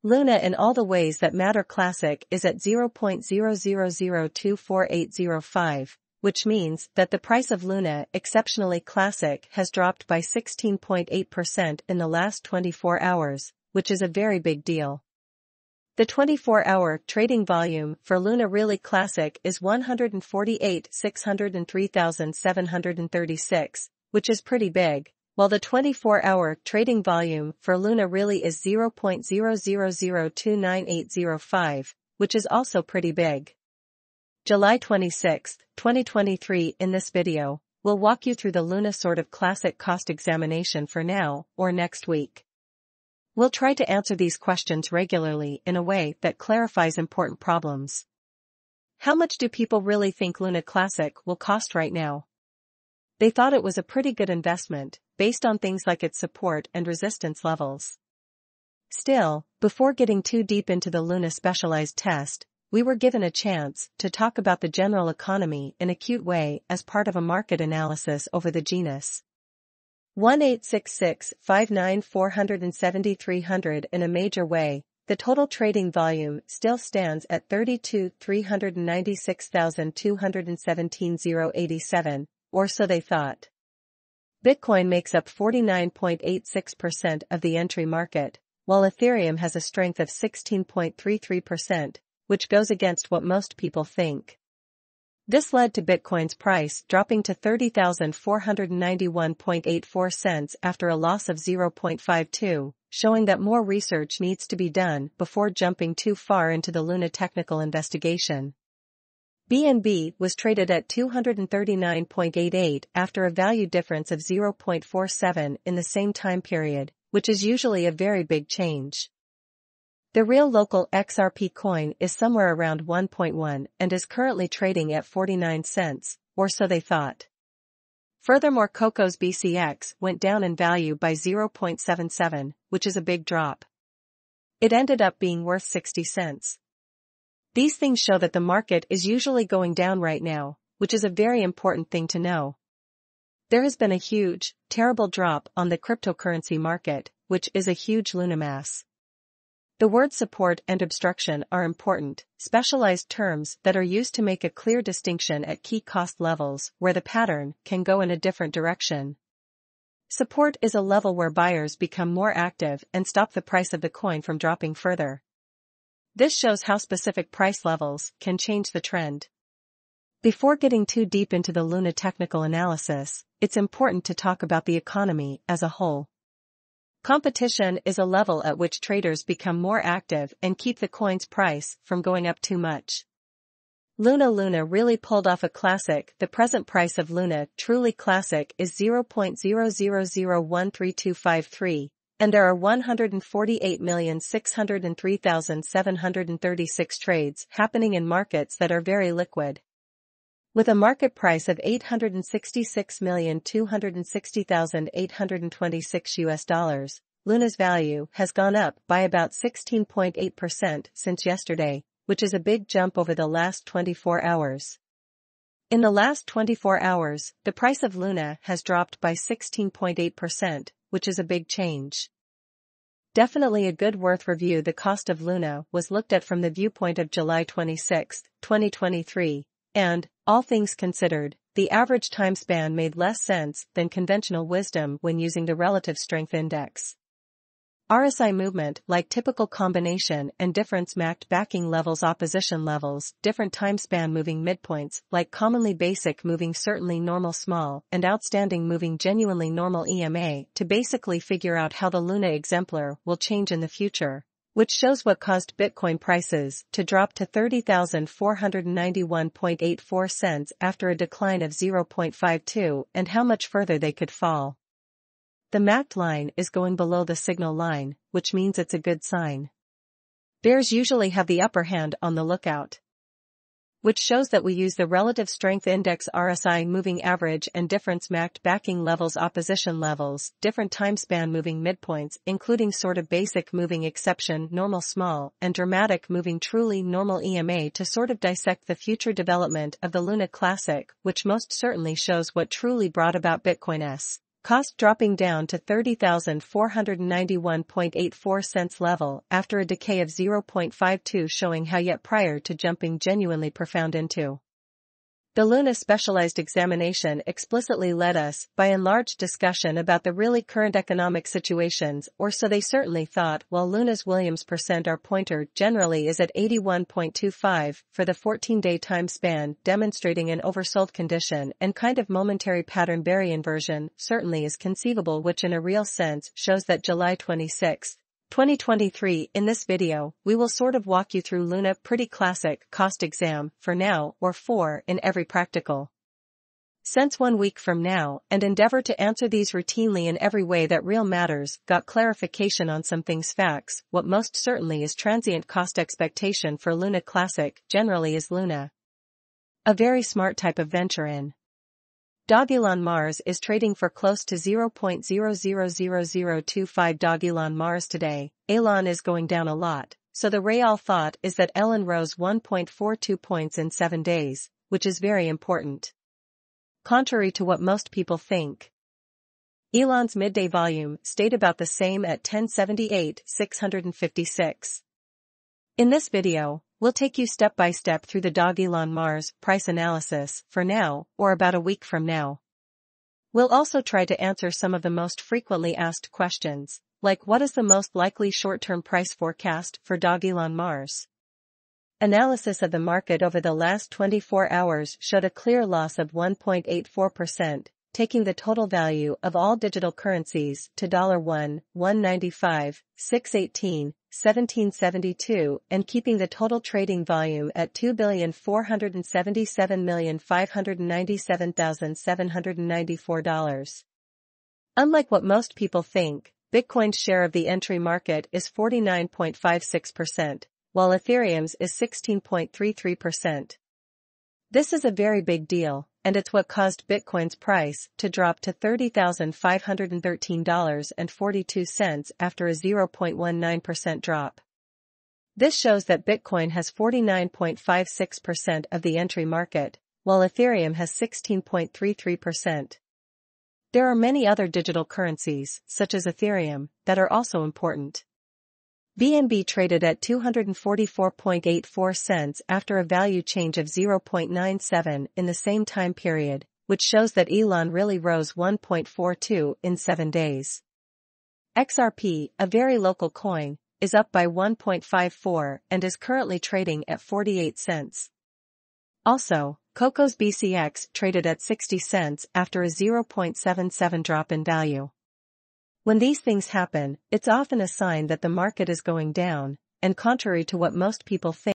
Luna in all the ways that matter classic is at 0.00024805, which means that the price of Luna exceptionally classic has dropped by 16.8% in the last 24 hours, which is a very big deal. The 24-hour trading volume for Luna really classic is 148,603,736, which is pretty big, while the 24-hour trading volume for Luna really is 0.00029805, which is also pretty big. July 26, 2023. In this video, we'll walk you through the Luna sort of classic cost examination for now or next week. We'll try to answer these questions regularly in a way that clarifies important problems. How much do people really think Luna Classic will cost right now? They thought it was a pretty good investment, based on things like its support and resistance levels. Still, before getting too deep into the Luna specialized test, we were given a chance to talk about the general economy in a cute way as part of a market analysis over the genus. 1-866-594-7300. In a major way, the total trading volume still stands at 32,396,217,087, or so they thought. Bitcoin makes up 49.86% of the entry market, while Ethereum has a strength of 16.33%, which goes against what most people think. This led to Bitcoin's price dropping to 30,491.84 cents after a loss of 0.52, showing that more research needs to be done before jumping too far into the Luna technical investigation. BNB was traded at 239.88 after a value difference of 0.47 in the same time period, which is usually a very big change. The real local XRP coin is somewhere around 1.1 and is currently trading at 49 cents, or so they thought. Furthermore, Coco's BCX went down in value by 0.77, which is a big drop. It ended up being worth 60 cents. These things show that the market is usually going down right now, which is a very important thing to know. There has been a huge, terrible drop on the cryptocurrency market, which is a huge Luna mass. The words support and obstruction are important, specialized terms that are used to make a clear distinction at key cost levels where the pattern can go in a different direction. Support is a level where buyers become more active and stop the price of the coin from dropping further. This shows how specific price levels can change the trend. Before getting too deep into the Luna technical analysis, it's important to talk about the economy as a whole. Competition is a level at which traders become more active and keep the coin's price from going up too much. Luna really pulled off a classic. The present price of Luna truly classic is 0.00013253, and there are 148,603,736 trades happening in markets that are very liquid. With a market price of $866,260,826 Luna's value has gone up by about 16.8% since yesterday, which is a big jump over the last 24 hours. In the last 24 hours, the price of Luna has dropped by 16.8%, which is a big change. Definitely a good worth review. The cost of Luna was looked at from the viewpoint of July 26, 2023. And, all things considered, the average time span made less sense than conventional wisdom when using the relative strength index. RSI movement like typical combination and difference mapped backing levels, opposition levels, different time span moving midpoints like commonly basic moving certainly normal small and outstanding moving genuinely normal EMA to basically figure out how the Luna exemplar will change in the future, which shows what caused Bitcoin prices to drop to 30,491.84 cents after a decline of 0.52 and how much further they could fall. The MACD line is going below the signal line, which means it's a good sign. Bears usually have the upper hand on the lookout, which shows that we use the relative strength index RSI moving average and difference MACD backing levels, opposition levels, different time span moving midpoints including sort of basic moving exception normal small and dramatic moving truly normal EMA to sort of dissect the future development of the Luna Classic, which most certainly shows what truly brought about Bitcoin's cost dropping down to 30,491.84 cents level after a decay of 0.52, showing how yet prior to jumping genuinely profound into. The Luna specialized examination explicitly led us by enlarged discussion about the really current economic situations, or so they certainly thought, while Luna's Williams %R pointer generally is at 81.25 for the 14-day time span, demonstrating an oversold condition and kind of momentary pattern barrier inversion certainly is conceivable, which in a real sense shows that July 26, 2023. In this video, we will sort of walk you through Luna pretty classic cost exam for now or for in every practical sense 1 week from now, and endeavor to answer these routinely in every way that real matters, got clarification on some things, facts. What most certainly is transient cost expectation for Luna Classic generally is Luna a very smart type of venture in. Dogelon Mars is trading for close to 0.000025 Dogelon Mars today. Elon is going down a lot, so the real thought is that Elon rose 1.42 points in 7 days, which is very important. Contrary to what most people think, Elon's midday volume stayed about the same at 1078,656. In this video, we'll take you step by step through the Dogelon Mars price analysis for now or about a week from now. We'll also try to answer some of the most frequently asked questions, like what is the most likely short-term price forecast for Dogelon Mars? Analysis of the market over the last 24 hours showed a clear loss of 1.84%, taking the total value of all digital currencies to $1, $1.95, $6.18, $17.72, and keeping the total trading volume at $2,477,597,794. Unlike what most people think, Bitcoin's share of the entry market is 49.56%, while Ethereum's is 16.33%. This is a very big deal, and it's what caused Bitcoin's price to drop to $30,513.42 after a 0.19% drop. This shows that Bitcoin has 49.56% of the entry market, while Ethereum has 16.33%. There are many other digital currencies, such as Ethereum, that are also important. BNB traded at 244.84 cents after a value change of 0.97 in the same time period, which shows that Elon really rose 1.42 in 7 days. XRP, a very local coin, is up by 1.54 and is currently trading at 48 cents. Also, Coco's BCX traded at 60 cents after a 0.77 drop in value. When these things happen, it's often a sign that the market is going down, and contrary to what most people think,